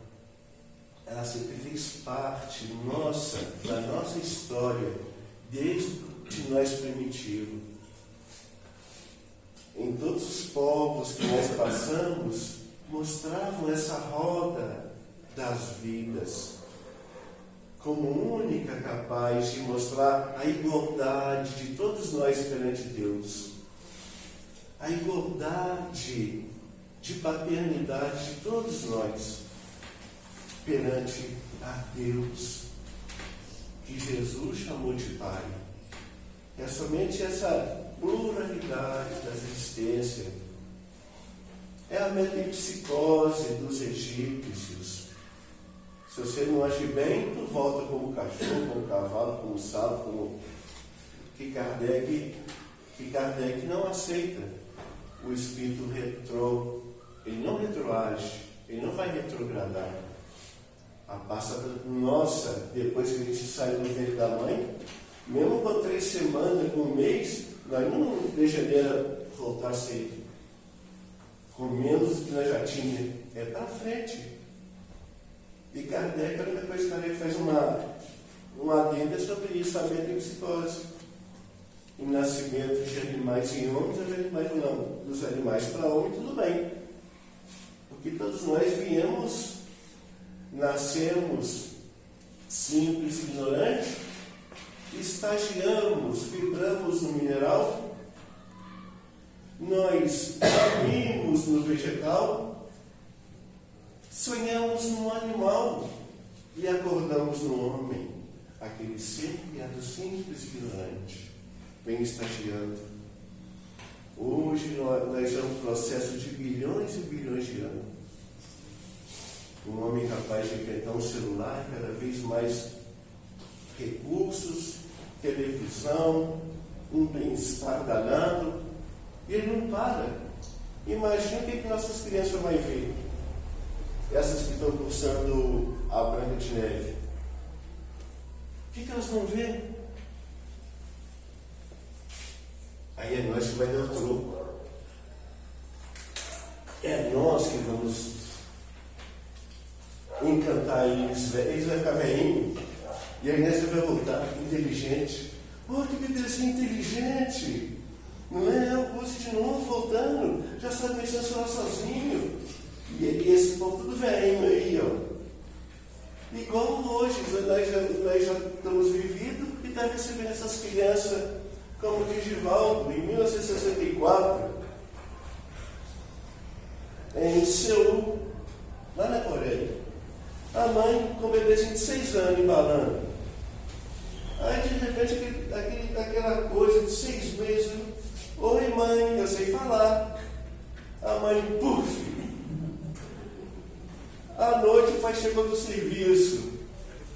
ela sempre fez parte da nossa história, desde nós primitivos. Em todos os povos que nós passamos, mostravam essa roda das vidas como única capaz de mostrar a igualdade de todos nós perante Deus, a igualdade de paternidade de todos nós perante a Deus, que Jesus chamou de Pai. É somente essa pluralidade das existências. É a metempsicose dos egípcios. Se você não agir bem, tu volta como cachorro, como cavalo, como sapo, como... que Kardec não aceita o espírito retrô. Ele não retroage, ele não vai retrogradar. A passa nossa, depois que a gente sai do ventre da mãe, mesmo com 3 semanas, com 1 mês, nós não deixaríamos voltar a ser com menos do que nós já tínhamos. É para frente. E Kardec, a única coisa que Kardec faz um adendo sobre isso, a metempsicose. O nascimento de animais em homens, animais não, dos animais para homens, tudo bem. Porque todos nós nascemos simples, ignorantes, estagiamos, vibramos no mineral, nós dormimos no vegetal, sonhamos no animal e acordamos no homem, aquele ser criado simples e ignorante, vem estagiando. Hoje nós é um processo de bilhões e bilhões de anos. Um homem capaz de inventar um celular, cada vez mais recursos, televisão, um bem-estar danado, e ele não para. Imagina o que nossas crianças vão ver. Essas que estão cursando a Branca de Neve. O que elas vão ver? Aí é nós que vai dar o troco. É nós que vamos encantar eles. Eles vão ficar velhinhos. E a Inês vai voltar inteligente. Oh, que bebezinho inteligente. Não é? Eu vou de novo voltando. Já sabe mexer celular sozinho. E esse povo tudo velhinho aí, ó. Igual hoje, nós já estamos vividos e está recebendo essas crianças, como o Digivaldo, em 1964, em Seul, lá na Coreia. A mãe com um bebezinho de 6 anos embalando. Aí de repente aquela coisa de 6 meses. Oi mãe, eu sei falar. A mãe, puf! À noite o pai chegou do serviço.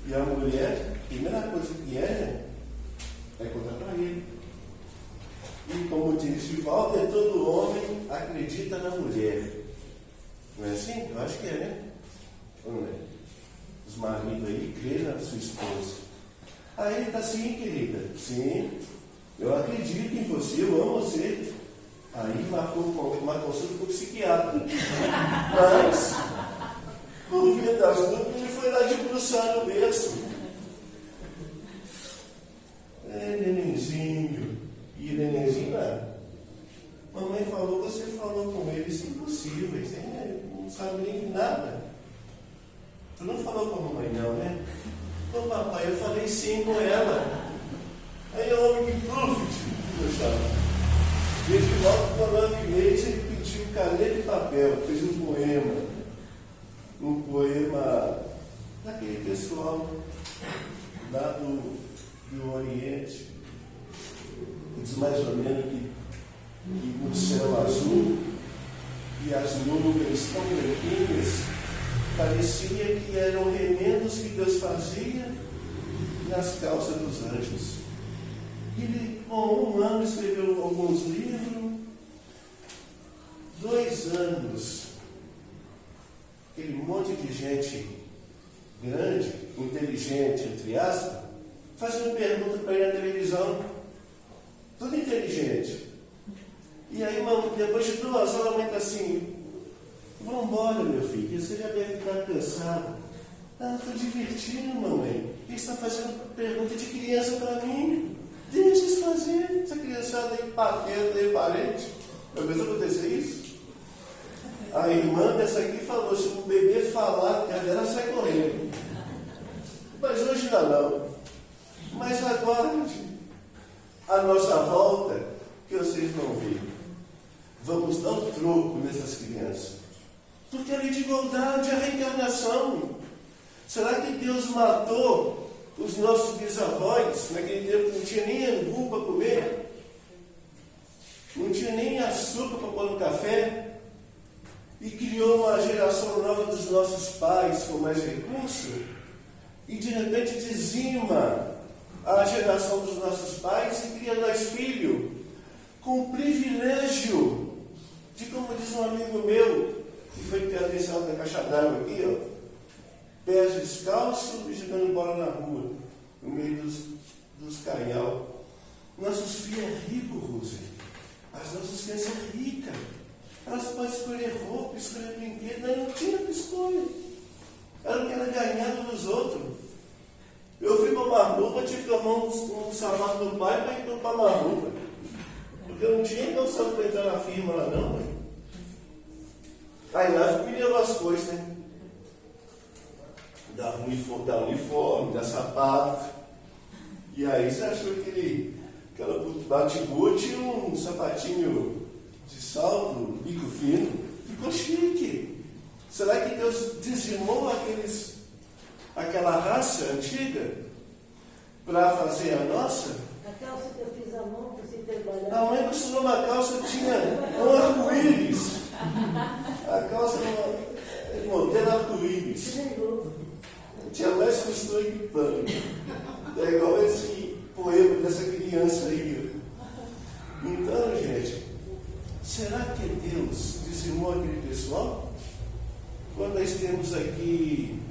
E a mulher, a primeira coisa que é contar para ele. E como diz Divaldo, todo homem acredita na mulher. Não é assim? Eu acho que é, né? Ou não é? Os maridos aí creem na sua esposa. Aí ele está assim, querida. Sim, eu acredito em você, eu amo você. Aí marcou uma consulta com o psiquiatra. Mas, por via das dúvidas, ele foi lá debruçar no berço. Nenenzinho. E nenenzinho lá. Mamãe falou, você falou com ele, isso é impossível, isso não sabe nem nada. Tu não falou com a mamãe não, né? Ô papai, eu falei sim com ela. Aí o homem que desde logo com 9 meses ele pediu caneta e papel, fez um poema daquele pessoal lá do Oriente. Diz mais ou menos que no céu azul e as nuvens tão branquinhas, parecia que eram remendos que Deus fazia nas calças dos anjos. Ele, com 1 ano, escreveu alguns livros. 2 anos, aquele monte de gente grande, inteligente, entre aspas, fazendo pergunta para ele na televisão, tudo inteligente. E aí, depois de 2 horas, a mãe está assim: vamos embora, meu filho, você já deve estar cansado. Ah, estou divertindo, mamãe. Ele está fazendo pergunta de criança para mim. Deixa eles fazer. Essa criançada aí, pateta aí, parente. Vai ver se acontecer isso? A irmã dessa aqui falou: se o bebê falar, a dela sai correndo. Mas hoje ainda não. Mas aguarde a nossa volta, que vocês vão ver. Vamos dar um troco nessas crianças. Porque a lei de igualdade é a reencarnação. Será que Deus matou os nossos bisavós? Naquele tempo não tinha nem angu para comer, não tinha nem açúcar para pôr no café, e criou uma geração nova dos nossos pais com mais recursos, e de repente dizima a geração dos nossos pais e cria nós filhos com o privilégio de, como diz um amigo meu, que foi ter atenção da caixa d'água aqui, pés descalços e jogando bola na rua, no meio dos caial. Nossos filhos é rico, Rose. As nossas crianças são ricas. Elas podem escolher roupa, escolher brinquedo, mas não tinha que escolher. Era o que era ganhado dos outros. Eu fui para Marluva, tive que tomar um salário do pai para ir para Marluva. Porque eu não tinha noção para entrar na firma lá, não. Mãe. Aí lá me levou as coisas, né? Dá uniforme, dá sapato. E aí você achou aquela bate-bote e um sapatinho de salto, bico fino, ficou chique. Será que Deus dizimou aquela raça antiga para fazer a nossa? A calça que eu fiz à mão para você trabalhar. A mãe costurou uma calça que tinha um arco-íris. A calça era modelo arco-íris. Tinha mais costura que pano. É igual esse poema dessa criança aí. Então, gente, será que Deus dizimou aquele pessoal? Quando nós temos aqui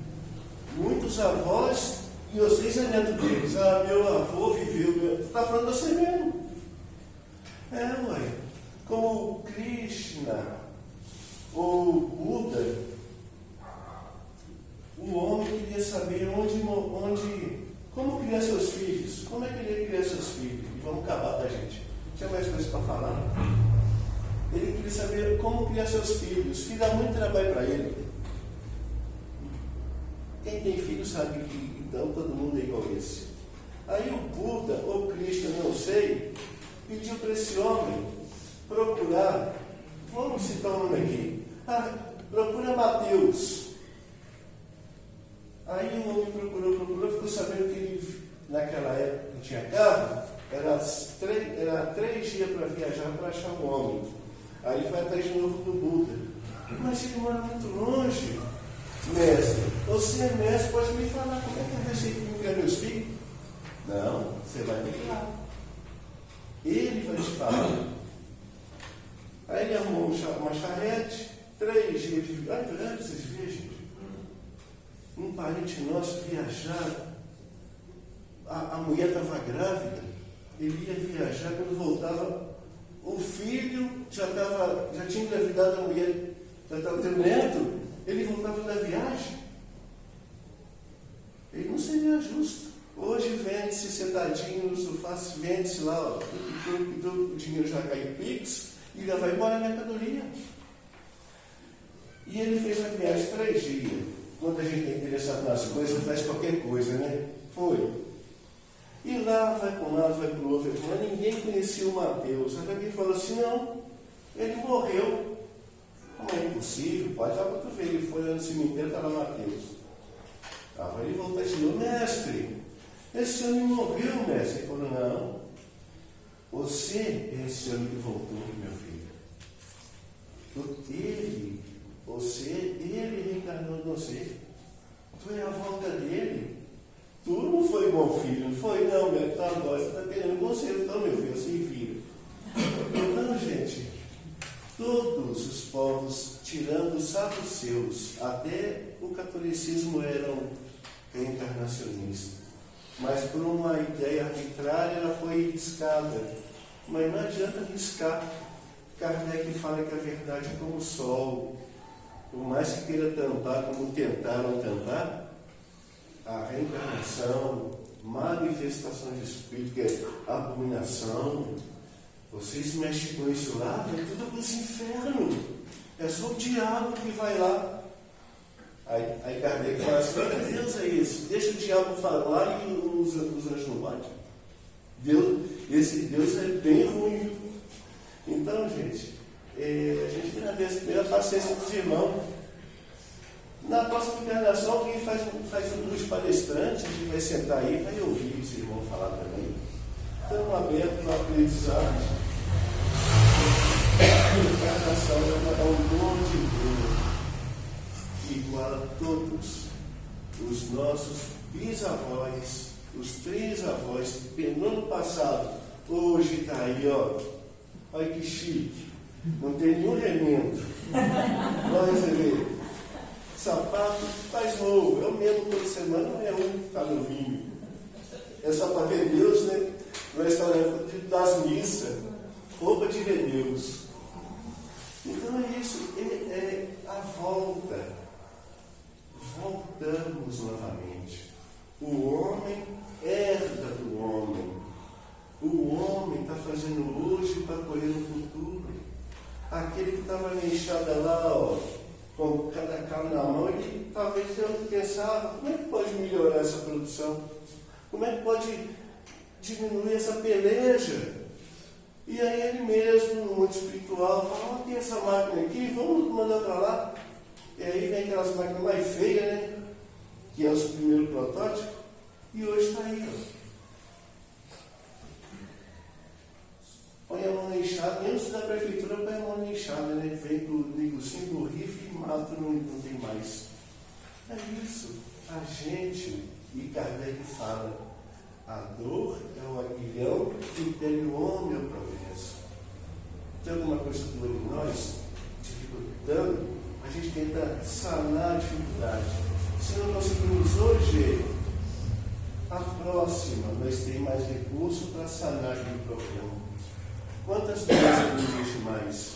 muitos avós e vocês é neto deles. Ah, meu avô viveu. Está falando de você mesmo. Ué. Como Krishna ou Buda, o homem queria saber como criar seus filhos. Como é que ele ia criar seus filhos? E vamos acabar, tá, gente? Tinha mais coisas para falar. Ele queria saber como criar seus filhos. Filho dá muito trabalho para ele. Quem tem filho sabe que então todo mundo é igual a esse. Aí o Buda, ou Cristo, não sei, pediu para esse homem procurar, vamos citar um nome aqui, procura Mateus. Aí o homem procurou, ficou sabendo que ele, naquela época que tinha carro, era 3 dias para viajar para achar um homem. Aí ele vai atrás de novo do Buda. Mas ele mora muito longe. Mestre, você é mestre, pode me falar como é que eu deixei de criar meus filhos? Não, você vai ter que ir lá. Ele vai te falar. Aí ele arrumou uma charrete, 3 dias de viagem. Vocês vejam, um parente nosso viajar, a mulher estava grávida, ele ia viajar, quando voltava, o filho já tinha engravidado a mulher, já estava tendo neto. Ele voltava da viagem. Ele não seria justo. Hoje vende-se sentadinho no sofá, vende-se lá, o dinheiro já cai em Pix e já vai embora a mercadoria. E ele fez a viagem 3 dias. Quando a gente é interessado nas coisas, faz qualquer coisa, né? Foi. E lá vai para um lado, vai para o outro, mas ninguém conhecia o Mateus. Até alguém falou assim: não, ele morreu. Não é impossível, pode dar para tu ver. Ele foi lá no cemitério, estava Mateus. Aí ele voltou e disse: mestre, esse homem morreu, mestre. Ele falou: não, você é esse homem que voltou, meu filho. Ele reencarnou em você. Tu é a volta dele. Tu não foi bom filho, não foi? Não, meu, tá agora, você está querendo conselho, então, meu filho, assim, filho. Então, gente, todos os povos, tirando os saduceus, até o catolicismo eram reencarnacionistas. Mas por uma ideia arbitrária ela foi riscada. Mas não adianta riscar. Kardec fala que a verdade é como o sol. Por mais que queira tampar, como tentaram tampar, a reencarnação, manifestação de espírito, que é abominação. Vocês mexem com isso lá, é tudo para os infernos. É só o diabo que vai lá. Aí Kardec fala assim: que Deus é esse? Deixa o diabo falar e os anjos não batem. Esse Deus é bem ruim. Então, gente, a gente agradece pela paciência dos irmãos. Na próxima encarnação, quem faz um dos palestrantes, a gente vai sentar aí e vai ouvir os irmãos falar também. Estamos abertos para aprendizagem. A encarnação é um dom de Deus, igual a todos os nossos bisavós, os 3 avós, no ano passado, hoje está aí, ó. Olha que chique. Não tem nenhum remendo. Olha você ver. Sapato faz novo. Eu mesmo toda semana não é um que está novinho. É só para ver Deus, né? No restaurante das missas. Roupa de ver Deus. Então é isso. É a volta. Voltamos novamente. O homem herda do homem. O homem está fazendo hoje para colher no futuro. Aquele que estava na enxada lá, ó, com cada carro na mão, ele talvez eu pensava: como é que pode melhorar essa produção? Como é que pode diminuir essa peleja. E aí ele mesmo, no mundo espiritual, fala, tem essa máquina aqui, vamos mandar para lá. E aí vem aquelas máquinas mais feias, né? Que é os primeiros protótipos. E hoje está aí, ó. Põe a mão na enxada, antes da prefeitura põe a mão na enxada, né? Vem com o negocinho do rifle e mata, não tem mais. É isso. A gente, e Kardec fala, a dor é o aguilhão que impele o homem ao progresso. Tem alguma coisa doendo em nós, dificultando, a gente tenta sanar a dificuldade. Se não conseguimos hoje, a próxima nós temos mais recursos para sanar aquele problema. Quantas doenças não existe mais?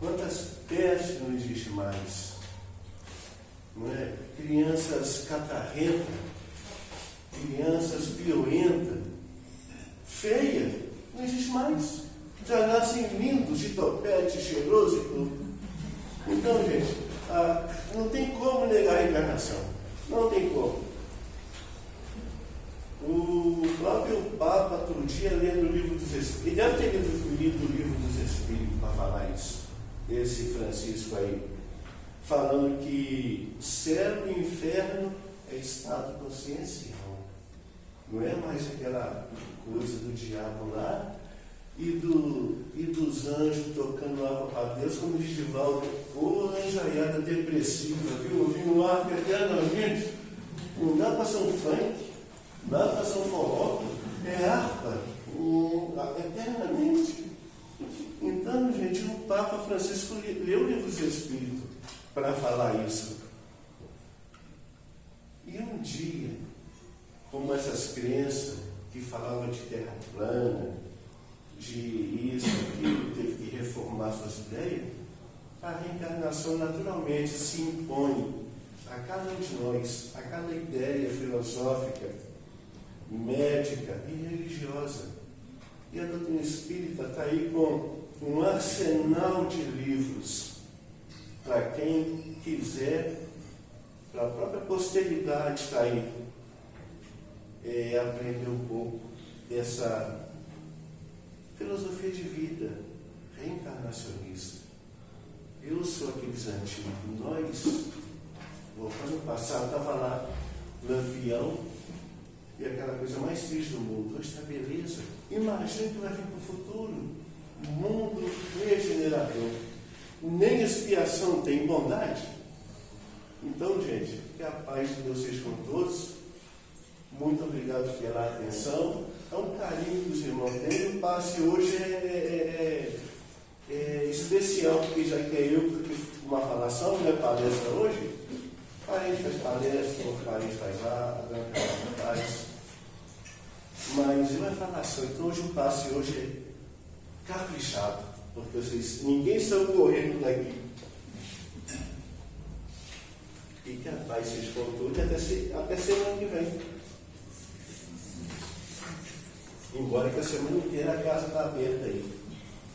Quantas pestes não existe mais? Não é? Crianças catarrentas, crianças violentas, feias, não existe mais. Já nascem lindos, de topete, cheiroso e tudo. Então, gente, não tem como negar a encarnação. Não tem como. O próprio Papa, outro dia, lendo o Livro dos Espíritos, ele deve ter lido o Livro dos Espíritos para falar isso, esse Francisco aí, falando que céu e inferno é estado consciencial. Não é mais aquela coisa do diabo lá e dos anjos tocando água para Deus, como diz Divaldo, ô anjaiada depressiva, viu? Ouvindo arco eternamente. Não dá para ser um funk, não dá para ser um forró, é harpa, eternamente. Então, gente, o Papa Francisco leu o Livro dos Espíritos para falar isso. E um dia, como essas crenças que falavam de terra plana, de isso, aquilo, teve que reformar suas ideias, a reencarnação naturalmente se impõe a cada um de nós, a cada ideia filosófica, médica e religiosa. E a doutrina espírita está aí com um arsenal de livros para quem quiser, para a própria posteridade está aí, aprender um pouco dessa filosofia de vida reencarnacionista. Eu sou aqueles antigos. Nós, voltando ao passado, estava lá, Lampião, e aquela coisa mais triste do mundo. Hoje está beleza. Imagina que vai vir para o futuro. Um mundo regenerador. Nem expiação tem bondade. Então, gente, que a paz de Deus seja com todos. Muito obrigado pela atenção. É um carinho que os irmãos têm. O passe hoje é especial, porque já que é eu que fiz uma falação, minha palestra hoje. O parente faz palestra, o parente faz a Branca faz. Mas eu é falação. Então hoje o passe hoje é caprichado, porque vocês, ninguém saiu correndo daqui. E que a paz seja com todos até semana que vem. Embora que a semana inteira a casa está aberta aí.